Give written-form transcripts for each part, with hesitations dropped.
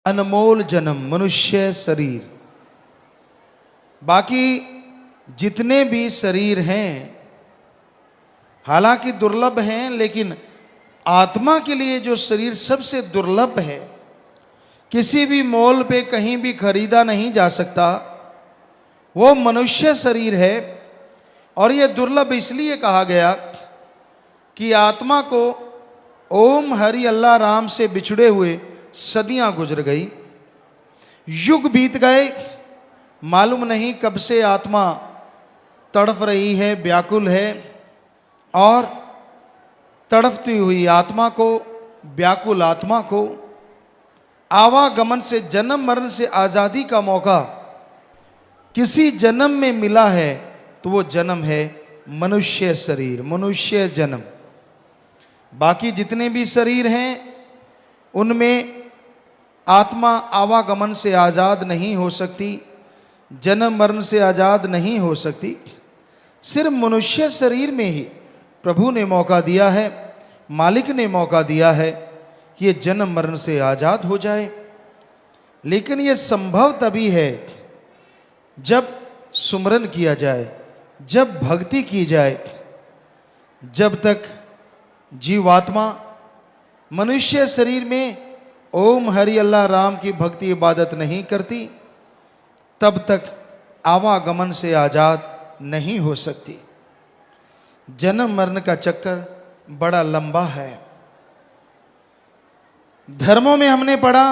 अनमोल जन्म मनुष्य शरीर। बाकी जितने भी शरीर हैं हालांकि दुर्लभ हैं, लेकिन आत्मा के लिए जो शरीर सबसे दुर्लभ है, किसी भी मोल पे कहीं भी खरीदा नहीं जा सकता, वो मनुष्य शरीर है। और ये दुर्लभ इसलिए कहा गया कि आत्मा को ओम हरि अल्लाह राम से बिछड़े हुए सदियां गुजर गई, युग बीत गए, मालूम नहीं कब से आत्मा तड़फ रही है, व्याकुल है। और तड़फती हुई आत्मा को, व्याकुल आत्मा को आवागमन से, जन्म मरण से आज़ादी का मौका किसी जन्म में मिला है तो वो जन्म है मनुष्य शरीर, मनुष्य जन्म। बाकी जितने भी शरीर हैं उनमें आत्मा आवागमन से आज़ाद नहीं हो सकती, जन्म मरण से आज़ाद नहीं हो सकती। सिर्फ मनुष्य शरीर में ही प्रभु ने मौका दिया है, मालिक ने मौका दिया है कि ये जन्म मरण से आज़ाद हो जाए। लेकिन ये संभव तभी है जब सुमरन किया जाए, जब भक्ति की जाए। जब तक जीवात्मा मनुष्य शरीर में ओम हरि अल्लाह राम की भक्ति इबादत नहीं करती, तब तक आवागमन से आज़ाद नहीं हो सकती। जन्म मरण का चक्कर बड़ा लंबा है। धर्मों में हमने पढ़ा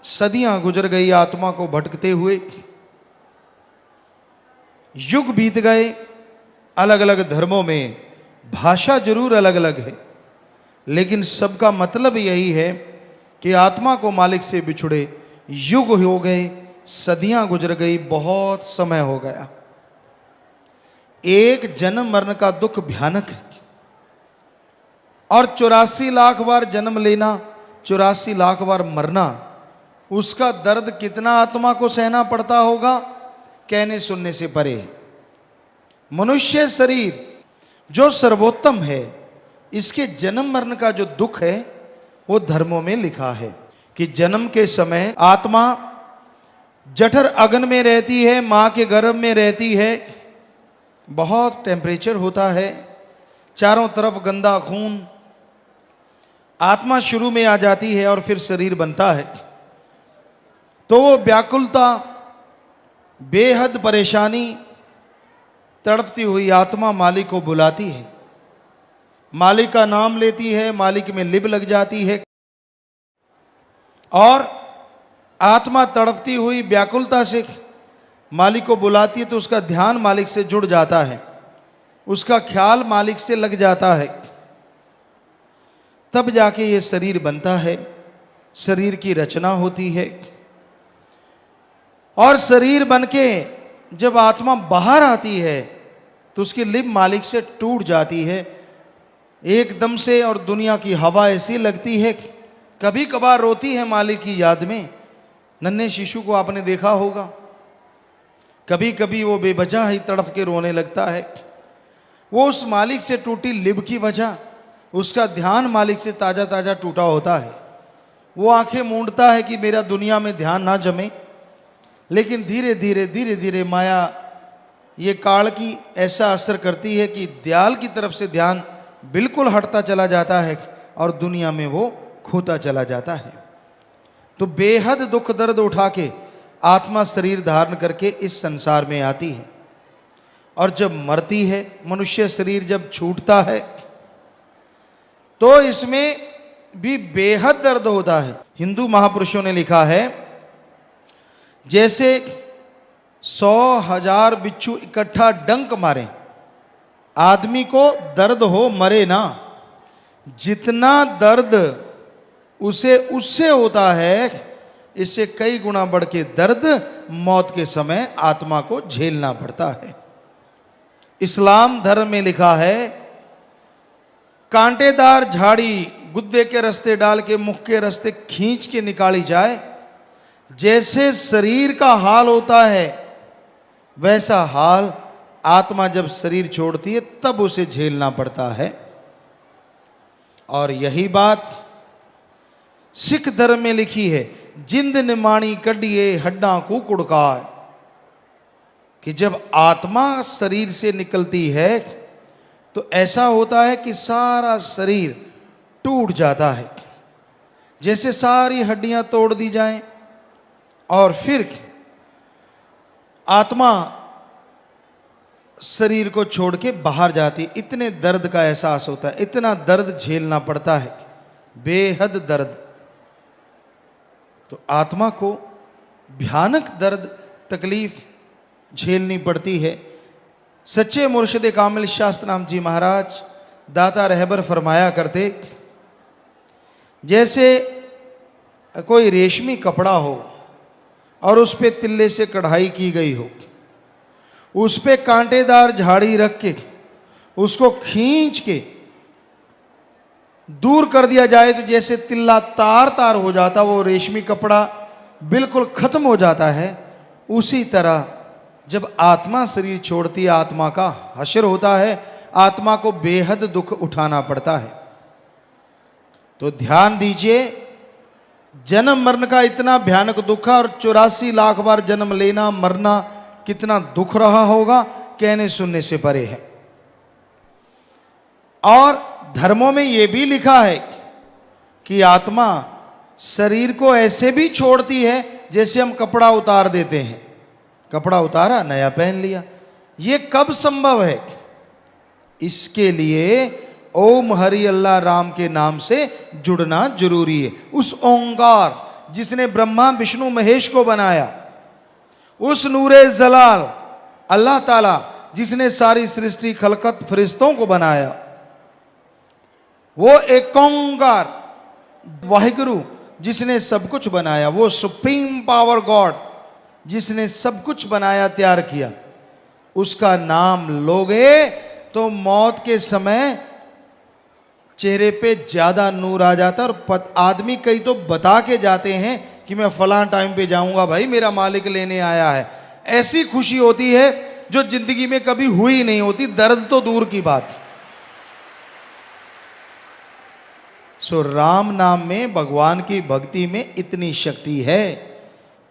सदियां गुजर गई आत्मा को भटकते हुए, युग बीत गए। अलग अलग धर्मों में भाषा जरूर अलग अलग है, लेकिन सबका मतलब यही है कि आत्मा को मालिक से बिछुड़े युग हो गए, सदियां गुजर गई, बहुत समय हो गया। एक जन्म मरण का दुख भयानक है। और 84 लाख बार जन्म लेना, 84 लाख बार मरना, उसका दर्द कितना आत्मा को सहना पड़ता होगा, कहने सुनने से परे। मनुष्य शरीर जो सर्वोत्तम है, इसके जन्म मरण का जो दुख है वो धर्मों में लिखा है कि जन्म के समय आत्मा जठर अग्नि में रहती है, मां के गर्भ में रहती है, बहुत टेम्परेचर होता है, चारों तरफ गंदा खून, आत्मा शुरू में आ जाती है और फिर शरीर बनता है। तो वो व्याकुलता, बेहद परेशानी, तड़पती हुई आत्मा मालिक को बुलाती है, मालिक का नाम लेती है, मालिक में लिब लग जाती है। और आत्मा तड़पती हुई व्याकुलता से मालिक को बुलाती है तो उसका ध्यान मालिक से जुड़ जाता है, उसका ख्याल मालिक से लग जाता है। तब जाके ये शरीर बनता है, शरीर की रचना होती है। और शरीर बनके जब आत्मा बाहर आती है तो उसकी लिब मालिक से टूट जाती है एकदम से, और दुनिया की हवा ऐसी लगती है, कभी कभार रोती है मालिक की याद में। नन्हे शिशु को आपने देखा होगा, कभी कभी वो बेवजह ही तड़फ के रोने लगता है। वो उस मालिक से टूटी लिब की वजह, उसका ध्यान मालिक से ताजा ताजा टूटा होता है। वो आंखें मूंदता है कि मेरा दुनिया में ध्यान ना जमे। लेकिन धीरे धीरे माया ये काल की ऐसा असर करती है कि दयाल की तरफ से ध्यान बिल्कुल हटता चला जाता है और दुनिया में वो खोता चला जाता है। तो बेहद दुख दर्द उठा के आत्मा शरीर धारण करके इस संसार में आती है। और जब मरती है, मनुष्य शरीर जब छूटता है, तो इसमें भी बेहद दर्द होता है। हिंदू महापुरुषों ने लिखा है, जैसे 100,000 बिच्छू इकट्ठा डंक मारे, आदमी को दर्द हो मरे ना, जितना दर्द उसे उससे होता है, इससे कई गुना बढ़ के दर्द मौत के समय आत्मा को झेलना पड़ता है। इस्लाम धर्म में लिखा है, कांटेदार झाड़ी गुद्दे के रास्ते डाल के मुख के रास्ते खींच के निकाली जाए, जैसे शरीर का हाल होता है वैसा हाल आत्मा जब शरीर छोड़ती है तब उसे झेलना पड़ता है। और यही बात सिख धर्म में लिखी है, जिंद निमाणी कडिए हड्डा को कुड़काए, कि जब आत्मा शरीर से निकलती है तो ऐसा होता है कि सारा शरीर टूट जाता है, जैसे सारी हड्डियां तोड़ दी जाएं, और फिर आत्मा शरीर को छोड़ के बाहर जाती। इतने दर्द का एहसास होता है, इतना दर्द झेलना पड़ता है, बेहद दर्द। तो आत्मा को भयानक दर्द तकलीफ झेलनी पड़ती है। सच्चे मुर्शिद कामिल शास्त्रनाम जी महाराज दाता रहबर फरमाया करते, जैसे कोई रेशमी कपड़ा हो और उस पे तिल्ले से कढ़ाई की गई हो, उस पे कांटेदार झाड़ी रख के उसको खींच के दूर कर दिया जाए तो जैसे तिल्ला तार तार हो जाता, वो रेशमी कपड़ा बिल्कुल खत्म हो जाता है। उसी तरह जब आत्मा शरीर छोड़ती है, आत्मा का हश्र होता है, आत्मा को बेहद दुख उठाना पड़ता है। तो ध्यान दीजिए, जन्म मरण का इतना भयानक दुख है, और 84 लाख बार जन्म लेना मरना कितना दुख रहा होगा, कहने सुनने से परे है। और धर्मों में यह भी लिखा है कि आत्मा शरीर को ऐसे भी छोड़ती है जैसे हम कपड़ा उतार देते हैं। कपड़ा उतारा, नया पहन लिया। यह कब संभव है? इसके लिए ओम हरि अल्लाह राम के नाम से जुड़ना जरूरी है। उस ओंकार जिसने ब्रह्मा विष्णु महेश को बनाया, उस नूरे जलाल अल्लाह ताला जिसने सारी सृष्टि खलकत फरिश्तों को बनाया, वो एक ओंकार वाहिगुरु जिसने सब कुछ बनाया, वो सुप्रीम पावर गॉड जिसने सब कुछ बनाया तैयार किया, उसका नाम लोगे तो मौत के समय चेहरे पे ज्यादा नूर आ जाता है। और आदमी कई तो बता के जाते हैं कि मैं फलां टाइम पे जाऊंगा, भाई मेरा मालिक लेने आया है। ऐसी खुशी होती है जो जिंदगी में कभी हुई नहीं होती, दर्द तो दूर की बात। सो राम नाम में, भगवान की भक्ति में इतनी शक्ति है,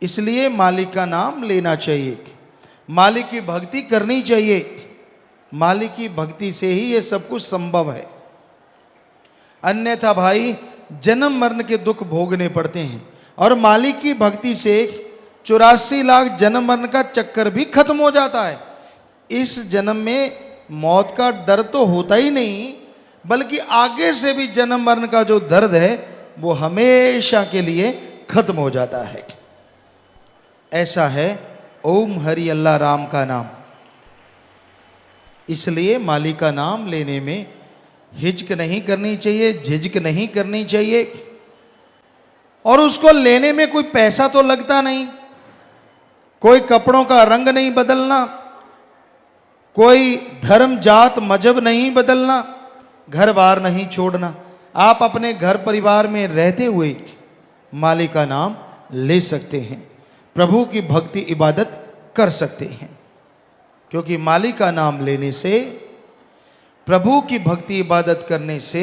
इसलिए मालिक का नाम लेना चाहिए, मालिक की भक्ति करनी चाहिए। मालिक की भक्ति से ही ये सब कुछ संभव है, अन्यथा भाई जन्म मरण के दुख भोगने पड़ते हैं। और मालिक की भक्ति से 84 लाख जन्म मरण का चक्कर भी खत्म हो जाता है। इस जन्म में मौत का दर्द तो होता ही नहीं, बल्कि आगे से भी जन्म मरण का जो दर्द है वो हमेशा के लिए खत्म हो जाता है। ऐसा है ओम हरि अल्लाह राम का नाम। इसलिए मालिक का नाम लेने में हिचक नहीं करनी चाहिए, झिझक नहीं करनी चाहिए। और उसको लेने में कोई पैसा तो लगता नहीं, कोई कपड़ों का रंग नहीं बदलना, कोई धर्म जात मजहब नहीं बदलना, घर बार नहीं छोड़ना। आप अपने घर परिवार में रहते हुए मालिक का नाम ले सकते हैं, प्रभु की भक्ति इबादत कर सकते हैं। क्योंकि मालिक का नाम लेने से, प्रभु की भक्ति इबादत करने से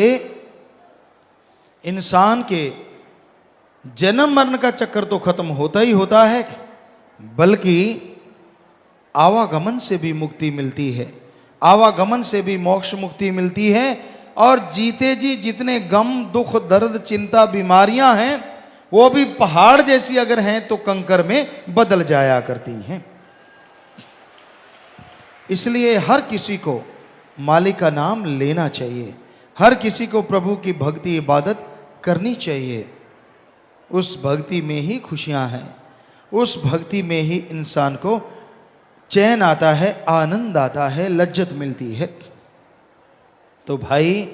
इंसान के जन्म मरण का चक्कर तो खत्म होता ही होता है, बल्कि आवागमन से भी मुक्ति मिलती है, आवागमन से भी मोक्ष मुक्ति मिलती है। और जीते जी जितने गम दुख दर्द चिंता बीमारियां हैं, वो भी पहाड़ जैसी अगर हैं तो कंकर में बदल जाया करती हैं। इसलिए हर किसी को मालिक का नाम लेना चाहिए, हर किसी को प्रभु की भक्ति इबादत करनी चाहिए। उस भक्ति में ही खुशियां हैं, उस भक्ति में ही इंसान को चैन आता है, आनंद आता है, लज्जत मिलती है। तो भाई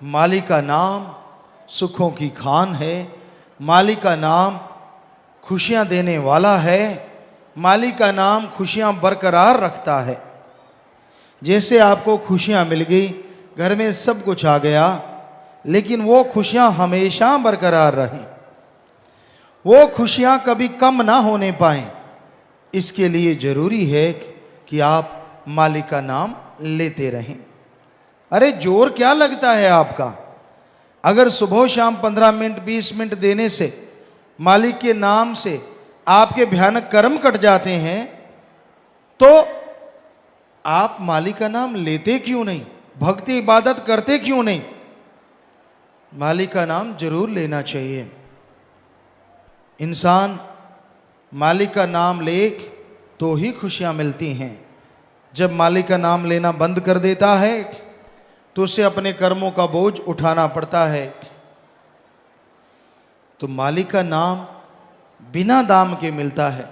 मालिक का नाम सुखों की खान है, मालिक का नाम खुशियां देने वाला है, मालिक का नाम खुशियां बरकरार रखता है। जैसे आपको खुशियां मिल गई, घर में सब कुछ आ गया, लेकिन वो खुशियां हमेशा बरकरार रहें, वो खुशियां कभी कम ना होने पाएं, इसके लिए जरूरी है कि आप मालिक का नाम लेते रहें। अरे जोर क्या लगता है आपका? अगर सुबह शाम 15 मिनट 20 मिनट देने से मालिक के नाम से आपके भयानक कर्म कट जाते हैं, तो आप मालिक का नाम लेते क्यों नहीं? भक्ति इबादत करते क्यों नहीं? मालिक का नाम जरूर लेना चाहिए। इंसान मालिक का नाम ले तो ही खुशियां मिलती हैं। जब मालिक का नाम लेना बंद कर देता है तो उसे अपने कर्मों का बोझ उठाना पड़ता है। तो मालिक का नाम बिना दाम के मिलता है।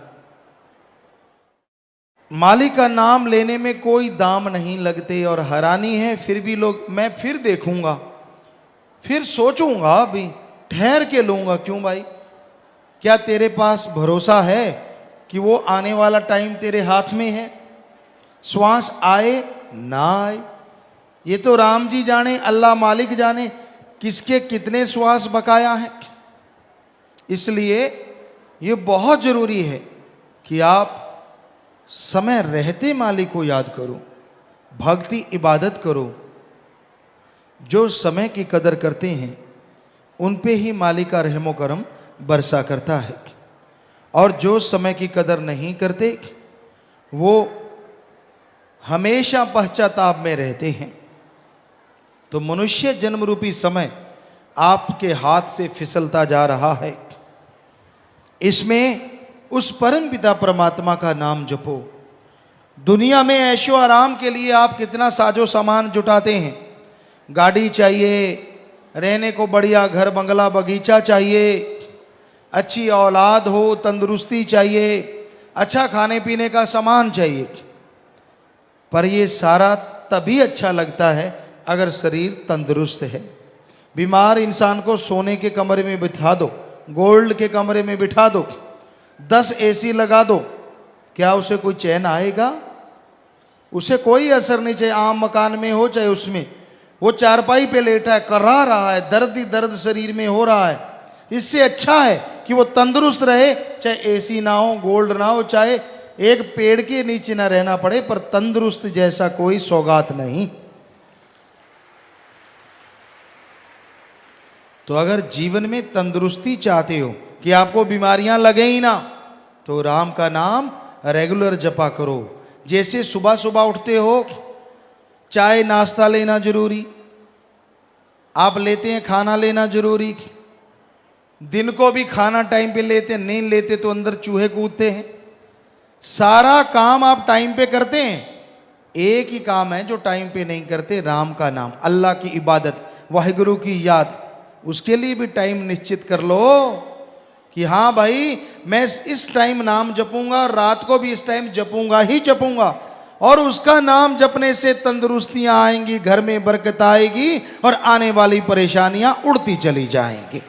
मालिक का नाम लेने में कोई दाम नहीं लगते और हैरानी है फिर भी लोग मैं फिर देखूंगा, फिर सोचूंगा, अभी ठहर के लूंगा। क्यों भाई? क्या तेरे पास भरोसा है कि वो आने वाला टाइम तेरे हाथ में है? श्वास आए ना आए ये तो राम जी जाने, अल्लाह मालिक जाने किसके कितने श्वास बकाया हैं। इसलिए ये बहुत जरूरी है कि आप समय रहते मालिक को याद करो, भक्ति इबादत करो। जो समय की कदर करते हैं उन पे ही मालिक का रहमो करम बरसा करता है, और जो समय की कदर नहीं करते वो हमेशा पश्चाताप में रहते हैं। तो मनुष्य जन्म रूपी समय आपके हाथ से फिसलता जा रहा है। इसमें उस परम पिता परमात्मा का नाम जपो। दुनिया में ऐशो आराम के लिए आप कितना साजो सामान जुटाते हैं। गाड़ी चाहिए, रहने को बढ़िया घर बंगला बगीचा चाहिए, अच्छी औलाद हो, तंदुरुस्ती चाहिए, अच्छा खाने पीने का सामान चाहिए। पर ये सारा तभी अच्छा लगता है अगर शरीर तंदुरुस्त है। बीमार इंसान को सोने के कमरे में बिठा दो, गोल्ड के कमरे में बिठा दो, 10 एसी लगा दो, क्या उसे कोई चैन आएगा? उसे कोई असर नहीं, चाहे आम मकान में हो चाहे उसमें। वो चारपाई पे लेटा है, कर्रा रहा है, दर्द ही दर्द शरीर में हो रहा है। इससे अच्छा है कि वो तंदुरुस्त रहे, चाहे एसी ना हो, गोल्ड ना हो, चाहे एक पेड़ के नीचे ना रहना पड़े, पर तंदुरुस्त जैसा कोई सौगात नहीं। तो अगर जीवन में तंदुरुस्ती चाहते हो कि आपको बीमारियां लगे ही ना, तो राम का नाम रेगुलर जपा करो। जैसे सुबह सुबह उठते हो, चाय नाश्ता लेना जरूरी, आप लेते हैं, खाना लेना जरूरी, दिन को भी खाना टाइम पे लेते हैं, नहीं लेते तो अंदर चूहे कूदते हैं। सारा काम आप टाइम पे करते हैं। एक ही काम है जो टाइम पे नहीं करते, राम का नाम, अल्लाह की इबादत, वाहिगुरु की याद। उसके लिए भी टाइम निश्चित कर लो कि हाँ भाई मैं इस टाइम नाम जपूंगा, रात को भी इस टाइम जपूंगा ही जपूंगा। और उसका नाम जपने से तंदुरुस्तियां आएंगी, घर में बरकत आएगी और आने वाली परेशानियां उड़ती चली जाएंगी।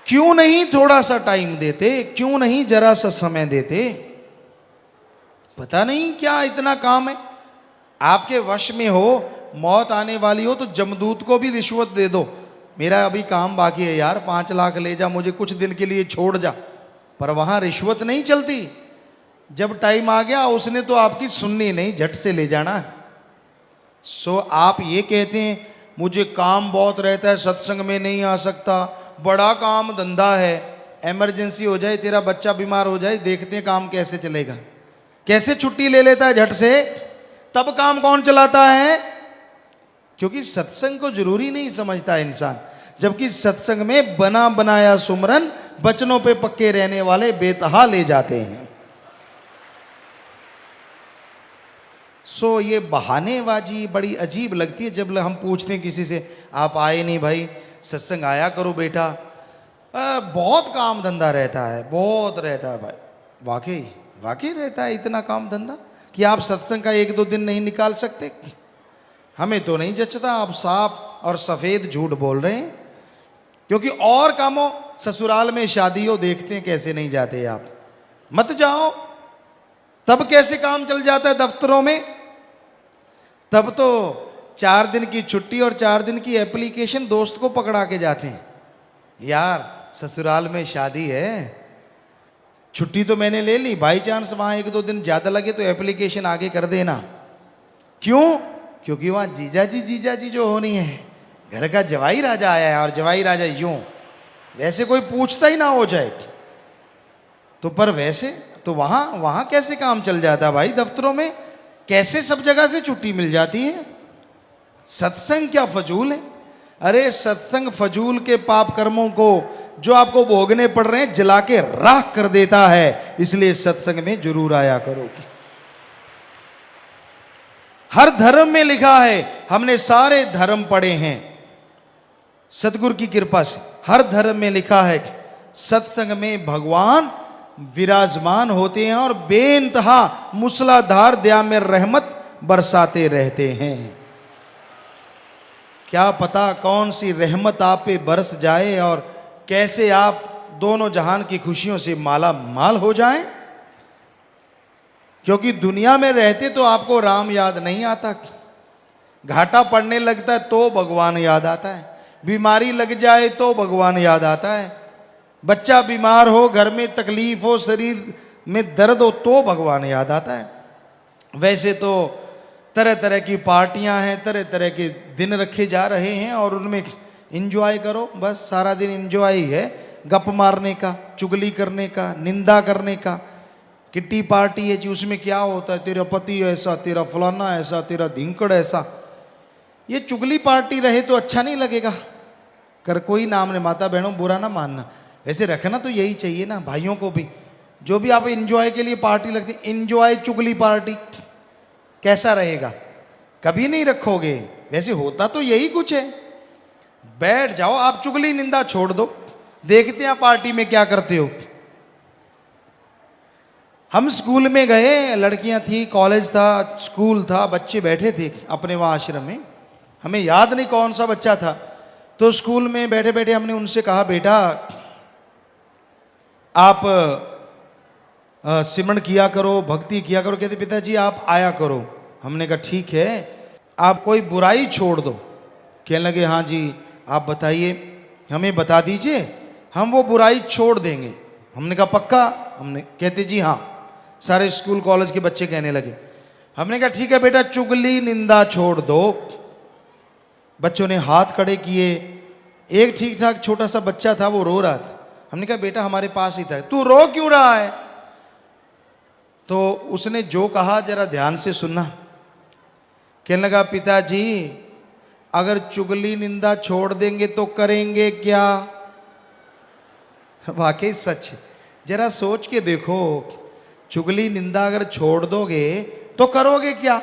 क्यों नहीं थोड़ा सा टाइम देते? क्यों नहीं जरा सा समय देते? पता नहीं क्या इतना काम है आपके वश में हो। मौत आने वाली हो तो जमदूत को भी रिश्वत दे दो, मेरा अभी काम बाकी है यार, 5 लाख ले जा, मुझे कुछ दिन के लिए छोड़ जा। पर वहां रिश्वत नहीं चलती। जब टाइम आ गया उसने तो आपकी सुननी नहीं, झट से ले जाना है। सो आप ये कहते हैं मुझे काम बहुत रहता है, सत्संग में नहीं आ सकता, बड़ा काम धंधा है, इमरजेंसी हो जाए, तेरा बच्चा बीमार हो जाए, देखते हैं काम कैसे चलेगा। कैसे छुट्टी ले लेता है झट से, तब काम कौन चलाता है? क्योंकि सत्संग को जरूरी नहीं समझता इंसान। जबकि सत्संग में बना बनाया सुमरन बचनों पे पक्के रहने वाले बेतहा ले जाते हैं। सो ये बहानेबाजी बड़ी अजीब लगती है। जब हम पूछते हैं किसी से, आप आए नहीं भाई, सत्संग आया करो बेटा, बहुत काम धंधा रहता है, बहुत रहता है भाई। वाकई वाकई रहता है इतना काम धंधा कि आप सत्संग का 1-2 दिन नहीं निकाल सकते? हमें तो नहीं जचता, आप साफ और सफेद झूठ बोल रहे हैं। क्योंकि और कामों, ससुराल में शादी हो, देखते हैं कैसे नहीं जाते आप, मत जाओ। तब कैसे काम चल जाता है दफ्तरों में? तब तो 4 दिन की छुट्टी और 4 दिन की एप्लीकेशन दोस्त को पकड़ा के जाते हैं। यार ससुराल में शादी है, छुट्टी तो मैंने ले ली, बाई चांस वहां 1-2 दिन ज्यादा लगे तो एप्लीकेशन आगे कर देना। क्यों? क्योंकि वहां जीजा जी जो होनी है, घर का जवाई राजा आया है, और जवाई राजा यूं वैसे कोई पूछता ही ना हो जाए तो, पर वैसे तो वहां कैसे काम चल जाता भाई, दफ्तरों में कैसे सब जगह से छुट्टी मिल जाती है। सत्संग क्या फजूल है? अरे सत्संग फजूल के पाप कर्मों को जो आपको भोगने पड़ रहे हैं जला के राख कर देता है। इसलिए सत्संग में जरूर आया करो। हर धर्म में लिखा है, हमने सारे धर्म पढ़े हैं सतगुरु की कृपा से, हर धर्म में लिखा है सत्संग में भगवान विराजमान होते हैं और बेइंतहा मूसलाधार दया में रहमत बरसाते रहते हैं। क्या पता कौन सी रहमत आप पे बरस जाए और कैसे आप दोनों जहान की खुशियों से माला माल हो जाएं। क्योंकि दुनिया में रहते तो आपको राम याद नहीं आता, घाटा पड़ने लगता है तो भगवान याद आता है, बीमारी लग जाए तो भगवान याद आता है, बच्चा बीमार हो, घर में तकलीफ हो, शरीर में दर्द हो तो भगवान याद आता है। वैसे तो तरह तरह की पार्टियां हैं, तरह तरह के दिन रखे जा रहे हैं और उनमें एंजॉय करो, बस सारा दिन एंजॉय ही है, गप मारने का, चुगली करने का, निंदा करने का। किट्टी पार्टी है जी, उसमें क्या होता है, तेरा पति ऐसा, तेरा फलाना ऐसा, तेरा धिंकड़ ऐसा। ये चुगली पार्टी रहे तो अच्छा नहीं लगेगा। कर कोई नाम ने माता बहनों बुरा ना मानना, वैसे रखना तो यही चाहिए ना भाइयों को भी। जो भी आप एंजॉय के लिए पार्टी लगती है, एंजॉय चुगली पार्टी कैसा रहेगा, कभी नहीं रखोगे। वैसे होता तो यही कुछ है। बैठ जाओ, आप चुगली निंदा छोड़ दो, देखते हैं पार्टी में क्या करते हो। हम स्कूल में गए, लड़कियां थी, कॉलेज था, स्कूल था, बच्चे बैठे थे अपने वहां आश्रम में, हमें याद नहीं कौन सा बच्चा था। तो स्कूल में बैठे बैठे हमने उनसे कहा, बेटा आप सिमरन किया करो, भक्ति किया करो। कहते पिताजी आप आया करो। हमने कहा ठीक है, आप कोई बुराई छोड़ दो। कहने लगे हाँ जी आप बताइए, हमें बता दीजिए, हम वो बुराई छोड़ देंगे। हमने कहा पक्का? हमने कहते जी हाँ। सारे स्कूल कॉलेज के बच्चे कहने लगे। हमने कहा ठीक है बेटा, चुगली निंदा छोड़ दो। बच्चों ने हाथ खड़े किए। एक ठीक ठाक छोटा सा बच्चा था, वो रो रहा था। हमने कहा बेटा हमारे पास ही था, तू रो क्यों रहा है? तो उसने जो कहा जरा ध्यान से सुनना। कहने लगा पिताजी अगर चुगली निंदा छोड़ देंगे तो करेंगे क्या? वाकई सच है, जरा सोच के देखो, चुगली निंदा अगर छोड़ दोगे तो करोगे क्या?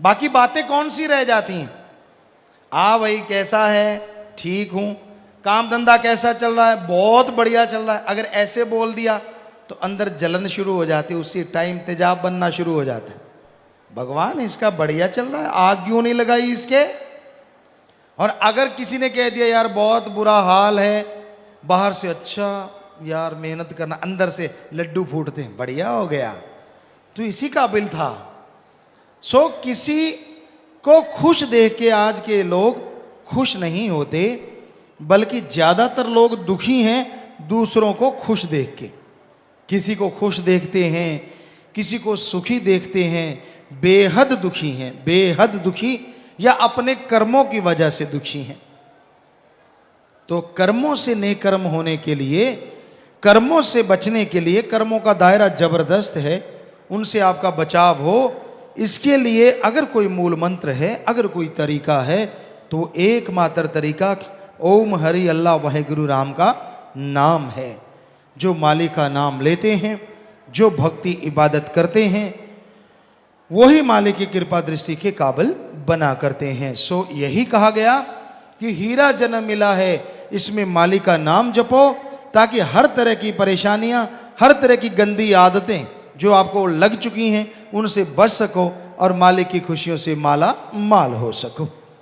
बाकी बातें कौन सी रह जाती हैं? आ भाई कैसा है? ठीक हूं। काम धंधा कैसा चल रहा है? बहुत बढ़िया चल रहा है। अगर ऐसे बोल दिया तो अंदर जलन शुरू हो जाती है, उसी टाइम तेजाब बनना शुरू हो जाता है। भगवान इसका बढ़िया चल रहा है, आग क्यों नहीं लगाई इसके? और अगर किसी ने कह दिया यार बहुत बुरा हाल है, बाहर से अच्छा यार मेहनत करना, अंदर से लड्डू फूटते हैं, बढ़िया हो गया, तो इसी काबिल था। सो किसी को खुश देख के आज के लोग खुश नहीं होते, बल्कि ज्यादातर लोग दुखी हैं दूसरों को खुश देख के। किसी को खुश देखते हैं, किसी को सुखी देखते हैं, बेहद दुखी हैं, बेहद दुखी, या अपने कर्मों की वजह से दुखी हैं। तो कर्मों से नेकर्म होने के लिए, कर्मों से बचने के लिए, कर्मों का दायरा जबरदस्त है, उनसे आपका बचाव हो, इसके लिए अगर कोई मूल मंत्र है, अगर कोई तरीका है, तो एकमात्र तरीका ओम हरि अल्लाह वाहेगुरु राम का नाम है। जो मालिक का नाम लेते हैं, जो भक्ति इबादत करते हैं, वही मालिक की कृपा दृष्टि के काबिल बना करते हैं। सो यही कहा गया कि हीरा जन्म मिला है, इसमें मालिक का नाम जपो, ताकि हर तरह की परेशानियां, हर तरह की गंदी आदतें जो आपको लग चुकी हैं, उनसे बच सको और मालिक की खुशियों से माला माल हो सको।